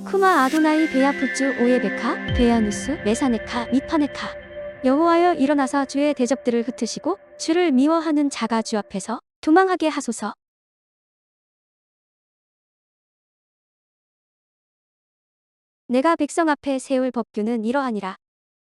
쿠마 아도나이 베야푸츠 오예베카 베야누스 메사네카 미파네카. 여호와여 일어나사 주의 대적들을 흩으시고 주를 미워하는 자가 주 앞에서 도망하게 하소서. 내가 백성 앞에 세울 법규는 이러하니라.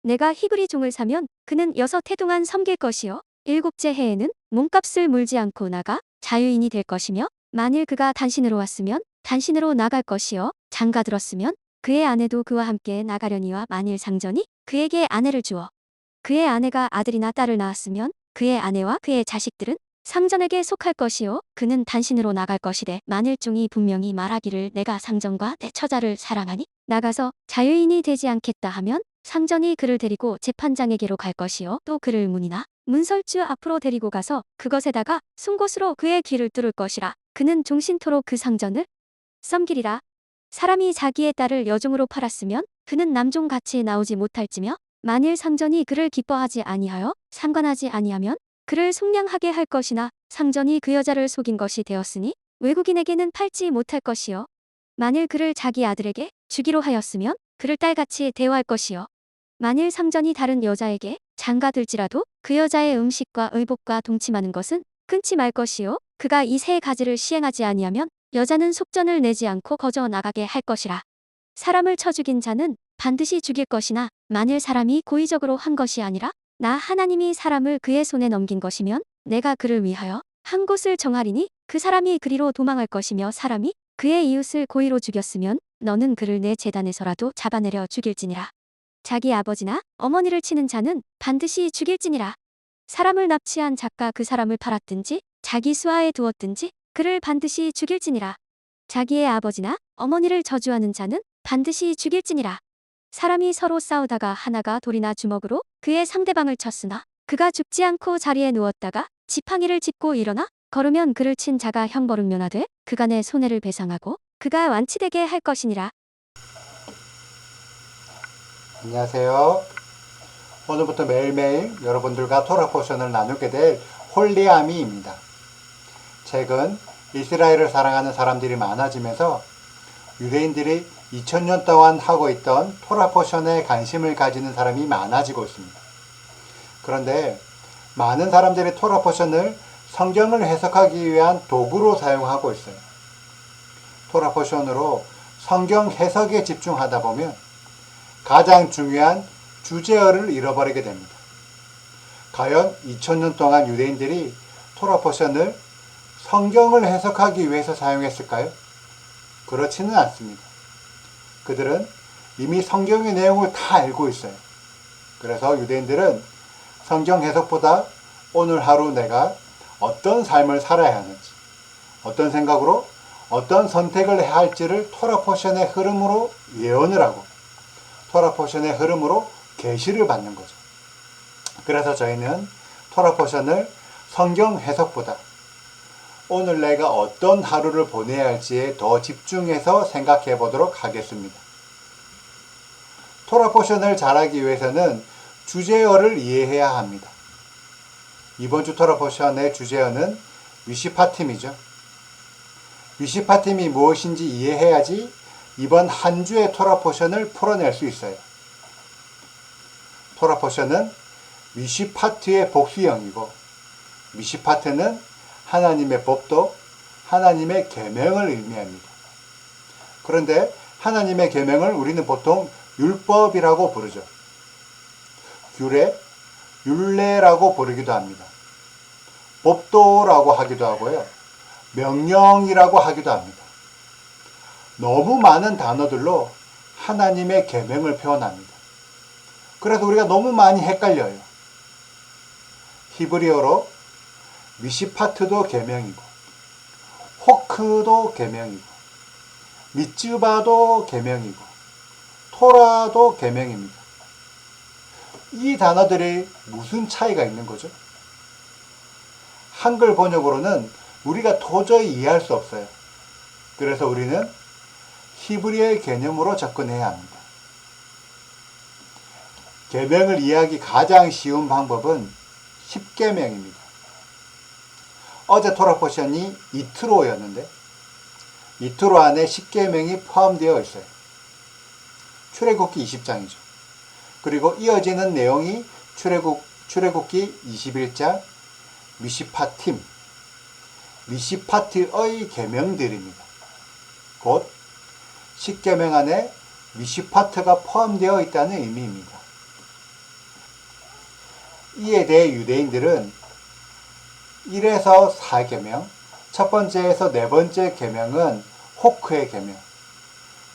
내가 히브리 종을 사면 그는 6해 동안 섬길 것이요 7째 해에는 몸값을 물지 않고 나가 자유인이 될 것이며, 만일 그가 단신으로 왔으면 단신으로 나갈 것이요 장가 들었으면 그의 아내도 그와 함께 나가려니와, 만일 상전이 그에게 아내를 주어 그의 아내가 아들이나 딸을 낳았으면 그의 아내와 그의 자식들은 상전에게 속할 것이요 그는 단신으로 나갈 것이되, 만일 종이 분명히 말하기를 내가 상전과 내 처자를 사랑하니 나가서 자유인이 되지 않겠다 하면 상전이 그를 데리고 재판장에게로 갈 것이요 또 그를 문이나 문설주 앞으로 데리고 가서 그것에다가 송곳으로 그의 귀를 뚫을 것이라. 그는 종신토록 그 상전을 섬기리라. 사람이 자기의 딸을 여종으로 팔았으면 그는 남종같이 나오지 못할지며, 만일 상전이 그를 기뻐하지 아니하여 상관하지 아니하면 그를 속량하게 할 것이나, 상전이 그 여자를 속인 것이 되었으니 외국인에게는 팔지 못할 것이요 만일 그를 자기 아들에게 주기로 하였으면 그를 딸같이 대우할 것이요 만일 상전이 다른 여자에게 장가들지라도 그 여자의 음식과 의복과 동침하는 것은 끊지 말 것이요 그가 이 세 가지를 시행하지 아니하면 여자는 속전을 내지 않고 거저 나가게 할 것이라. 사람을 쳐 죽인 자는 반드시 죽일 것이나, 만일 사람이 고의적으로 한 것이 아니라 나 하나님이 사람을 그의 손에 넘긴 것이면 내가 그를 위하여 한 곳을 정하리니 그 사람이 그리로 도망할 것이며, 사람이 그의 이웃을 고의로 죽였으면 너는 그를 내 제단에서라도 잡아내려 죽일지니라. 자기 아버지나 어머니를 치는 자는 반드시 죽일지니라. 사람을 납치한 자가 그 사람을 팔았든지 자기 수하에 두었든지 그를 반드시 죽일지니라. 자기의 아버지나 어머니를 저주하는 자는 반드시 죽일지니라. 사람이 서로 싸우다가 하나가 돌이나 주먹으로 그의 상대방을 쳤으나 그가 죽지 않고 자리에 누웠다가 지팡이를 짚고 일어나 걸으면 그를 친 자가 형벌은 면하되 그간의 손해를 배상하고 그가 완치되게 할 것이니라. 안녕하세요. 오늘부터 매일매일 여러분들과 토라 포션을 나누게 될 홀리아미입니다. 최근 이스라엘을 사랑하는 사람들이 많아지면서 유대인들이 2000년 동안 하고 있던 토라 포션에 관심을 가지는 사람이 많아지고 있습니다. 그런데 많은 사람들이 토라 포션을 성경을 해석하기 위한 도구로 사용하고 있어요. 토라 포션으로 성경 해석에 집중하다 보면 가장 중요한 주제어를 잃어버리게 됩니다. 과연 2000년 동안 유대인들이 토라 포션을 성경을 해석하기 위해서 사용했을까요? 그렇지는 않습니다. 그들은 이미 성경의 내용을 다 알고 있어요. 그래서 유대인들은 성경 해석보다 오늘 하루 내가 어떤 삶을 살아야 하는지, 어떤 생각으로 어떤 선택을 해야 할지를 토라 포션의 흐름으로 예언을 하고 토라 포션의 흐름으로 계시를 받는 거죠. 그래서 저희는 토라 포션을 성경 해석보다 오늘 내가 어떤 하루를 보내야 할지에 더 집중해서 생각해 보도록 하겠습니다. 토라 포션을 잘하기 위해서는 주제어를 이해해야 합니다. 이번 주 토라 포션의 주제어는 위시파팀이죠. 위시파팀이 무엇인지 이해해야지 이번 한 주의 토라 포션을 풀어낼 수 있어요. 토라 포션은 위시파트의 복수형이고, 위시파트는 하나님의 법도 하나님의 계명을 의미합니다. 그런데 하나님의 계명을 우리는 보통 율법이라고 부르죠. 규례, 율례라고 부르기도 합니다. 법도라고 하기도 하고요. 명령이라고 하기도 합니다. 너무 많은 단어들로 하나님의 계명을 표현합니다. 그래서 우리가 너무 많이 헷갈려요. 히브리어로 미시파트도 계명이고, 호크도 계명이고, 미츠바도 계명이고, 토라도 계명입니다. 이 단어들이 무슨 차이가 있는 거죠? 한글 번역으로는 우리가 도저히 이해할 수 없어요. 그래서 우리는 히브리어의 개념으로 접근해야 합니다. 계명을 이해하기 가장 쉬운 방법은 10계명입니다. 어제 토라 포션이 이트로였는데 이트로 안에 10계명이 포함되어 있어요. 출애굽기 20장이죠. 그리고 이어지는 내용이 출애굽기 21장 미시파팀, 미시파트의 계명들입니다. 곧 10계명 안에 미시파트가 포함되어 있다는 의미입니다. 이에 대해 유대인들은 1에서 4계명, 첫 번째에서 네 번째 계명은 호크의 계명,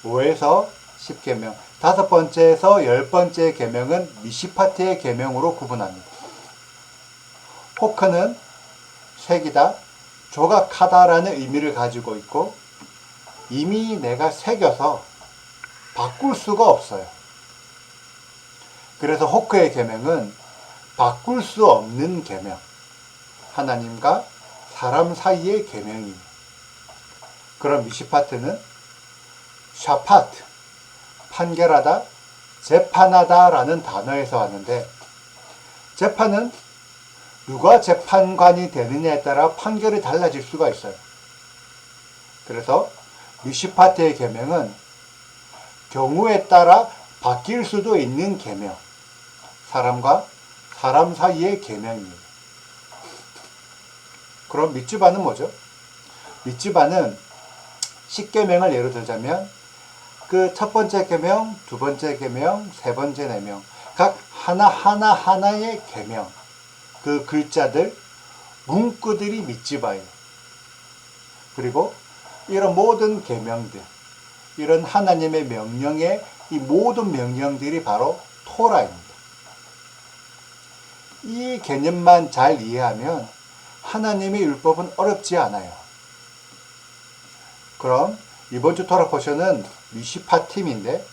5에서 10계명, 다섯 번째에서 열 번째 계명은 미시파트의 계명으로 구분합니다. 호크는 새기다, 조각하다라는 의미를 가지고 있고 이미 내가 새겨서 바꿀 수가 없어요. 그래서 호크의 계명은 바꿀 수 없는 계명, 하나님과 사람 사이의 계명이에요. 그럼 미시파트는 샤파트, 판결하다, 재판하다 라는 단어에서 왔는데, 재판은 누가 재판관이 되느냐에 따라 판결이 달라질 수가 있어요. 그래서 미시파트의 계명은 경우에 따라 바뀔 수도 있는 계명, 사람과 사람 사이의 계명입니다. 그럼 밑주반은 뭐죠? 밑주반은 10계명을 예로 들자면 그 첫 번째 계명, 두 번째 계명, 세 번째 계명, 각 하나의 계명, 그 글자들, 문구들이 밑주반이에요. 그리고 이런 모든 계명들, 이런 하나님의 명령의 이 모든 명령들이 바로 토라입니다. 이 개념만 잘 이해하면 하나님의 율법은 어렵지 않아요. 그럼 이번 주 토라 포션은 미시파팀인데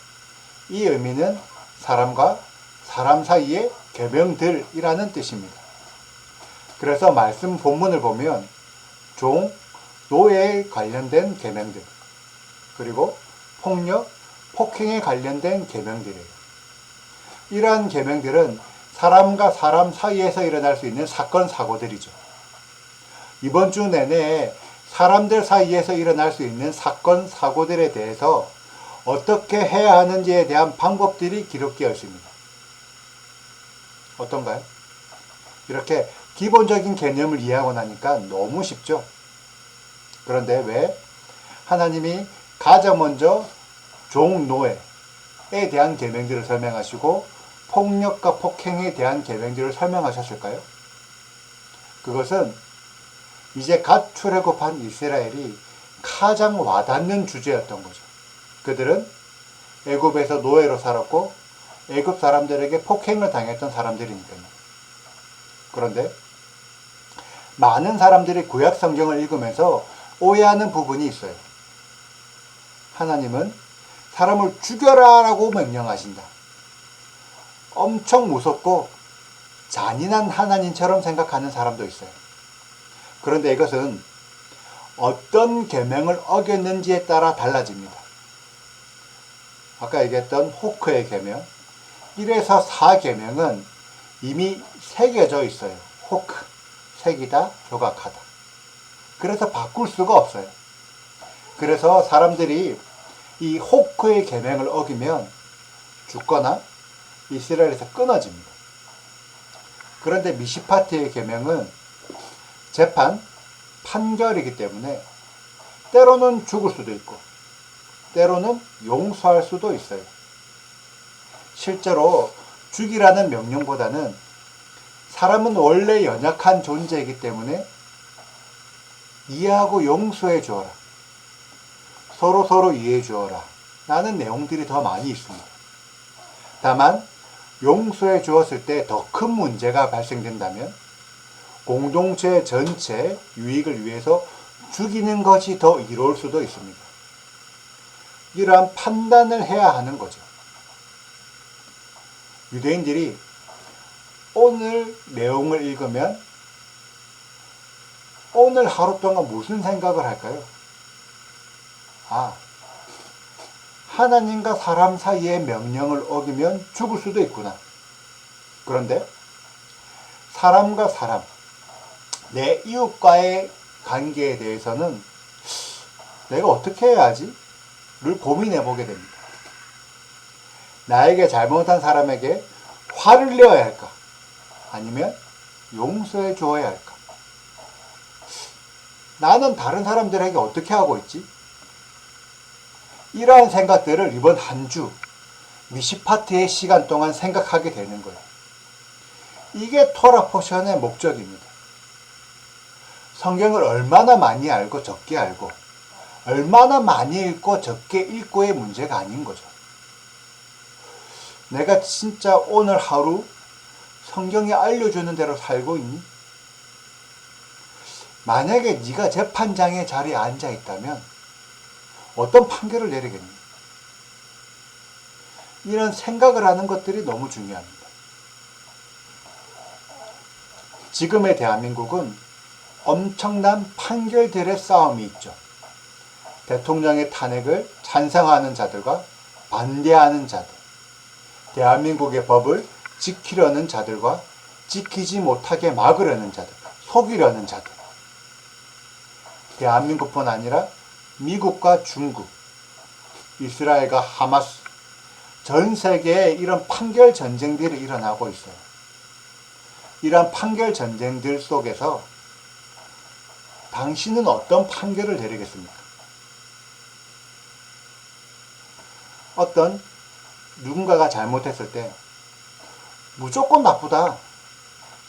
이 의미는 사람과 사람 사이의 계명들이라는 뜻입니다. 그래서 말씀 본문을 보면 종, 노예에 관련된 계명들, 그리고 폭력, 폭행에 관련된 계명들이에요. 이러한 계명들은 사람과 사람 사이에서 일어날 수 있는 사건, 사고들이죠. 이번 주 내내 사람들 사이에서 일어날 수 있는 사건, 사고들에 대해서 어떻게 해야 하는지에 대한 방법들이 기록되어 있습니다. 어떤가요? 이렇게 기본적인 개념을 이해하고 나니까 너무 쉽죠? 그런데 왜 하나님이 가장 먼저 종, 노예에 대한 계명들을 설명하시고 폭력과 폭행에 대한 계명들을 설명하셨을까요? 그것은 이제 갓 출애굽한 이스라엘이 가장 와닿는 주제였던 거죠. 그들은 애굽에서 노예로 살았고 애굽 사람들에게 폭행을 당했던 사람들이니까요. 그런데 많은 사람들이 구약 성경을 읽으면서 오해하는 부분이 있어요. 하나님은 사람을 죽여라 라고 명령하신다. 엄청 무섭고 잔인한 하나님처럼 생각하는 사람도 있어요. 그런데 이것은 어떤 계명을 어겼는지에 따라 달라집니다. 아까 얘기했던 호크의 계명, 1에서 4계명은 이미 새겨져 있어요. 호크, 새기다, 조각하다. 그래서 바꿀 수가 없어요. 그래서 사람들이 이 호크의 계명을 어기면 죽거나 이스라엘에서 끊어집니다. 그런데 미시파트의 계명은 재판, 판결이기 때문에 때로는 죽을 수도 있고 때로는 용서할 수도 있어요. 실제로 죽이라는 명령보다는 사람은 원래 연약한 존재이기 때문에 이해하고 용서해 주어라. 서로 이해해 주어라. 라는 내용들이 더 많이 있습니다. 다만 용서해 주었을 때 더 큰 문제가 발생된다면 공동체 전체 유익을 위해서 죽이는 것이 더 이로울 수도 있습니다. 이러한 판단을 해야 하는 거죠. 유대인들이 오늘 내용을 읽으면 오늘 하루 동안 무슨 생각을 할까요? 하나님과 사람 사이의 명령을 어기면 죽을 수도 있구나. 그런데 사람과 사람, 내 이웃과의 관계에 대해서는 내가 어떻게 해야 하지? 를 고민해 보게 됩니다. 나에게 잘못한 사람에게 화를 내어야 할까? 아니면 용서해 주어야 할까? 나는 다른 사람들에게 어떻게 하고 있지? 이러한 생각들을 이번 한 주 미시파트의 시간 동안 생각하게 되는 거예요. 이게 토라 포션의 목적입니다. 성경을 얼마나 많이 알고 적게 알고 얼마나 많이 읽고 적게 읽고의 문제가 아닌 거죠. 내가 진짜 오늘 하루 성경이 알려주는 대로 살고 있니? 만약에 네가 재판장의 자리에 앉아 있다면 어떤 판결을 내리겠니? 이런 생각을 하는 것들이 너무 중요합니다. 지금의 대한민국은 엄청난 판결들의 싸움이 있죠. 대통령의 탄핵을 찬성하는 자들과 반대하는 자들, 대한민국의 법을 지키려는 자들과 지키지 못하게 막으려는 자들, 속이려는 자들. 대한민국뿐 아니라 미국과 중국, 이스라엘과 하마스, 전 세계에 이런 판결 전쟁들이 일어나고 있어요. 이러한 판결 전쟁들 속에서 당신은 어떤 판결을 내리겠습니까? 어떤 누군가가 잘못했을 때 무조건 나쁘다.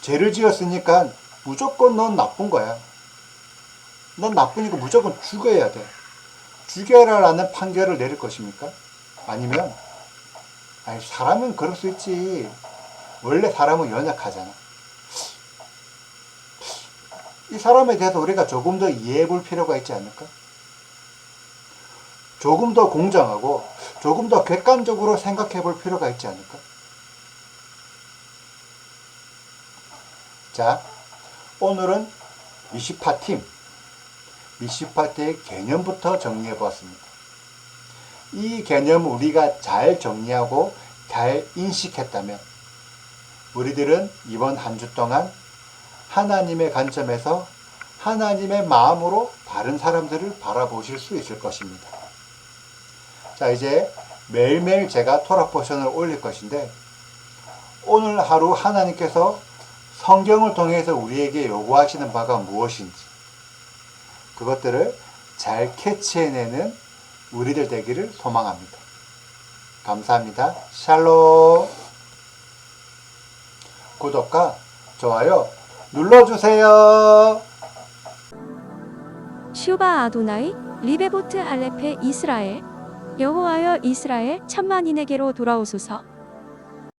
죄를 지었으니까 무조건 넌 나쁜 거야. 넌 나쁘니까 무조건 죽여야 돼. 죽여라라는 판결을 내릴 것입니까? 아니면 아니 사람은 그럴 수 있지. 원래 사람은 연약하잖아. 이 사람에 대해서 우리가 조금 더 이해해 볼 필요가 있지 않을까? 조금 더 공정하고 조금 더 객관적으로 생각해 볼 필요가 있지 않을까? 자, 오늘은 미시파트의 개념부터 정리해 보았습니다. 이 개념을 우리가 잘 정리하고 잘 인식했다면 우리들은 이번 한 주 동안 하나님의 관점에서 하나님의 마음으로 다른 사람들을 바라보실 수 있을 것입니다. 자, 이제 매일매일 제가 토라 포션을 올릴 것인데 오늘 하루 하나님께서 성경을 통해서 우리에게 요구하시는 바가 무엇인지 그것들을 잘 캐치해내는 우리들 되기를 소망합니다. 감사합니다. 샬롬. 구독과 좋아요 눌러주세요. 슈바 아도나이 리베보트 할레페 이스라엘 여호와여 이스라엘 천만인에게로 돌아오소서.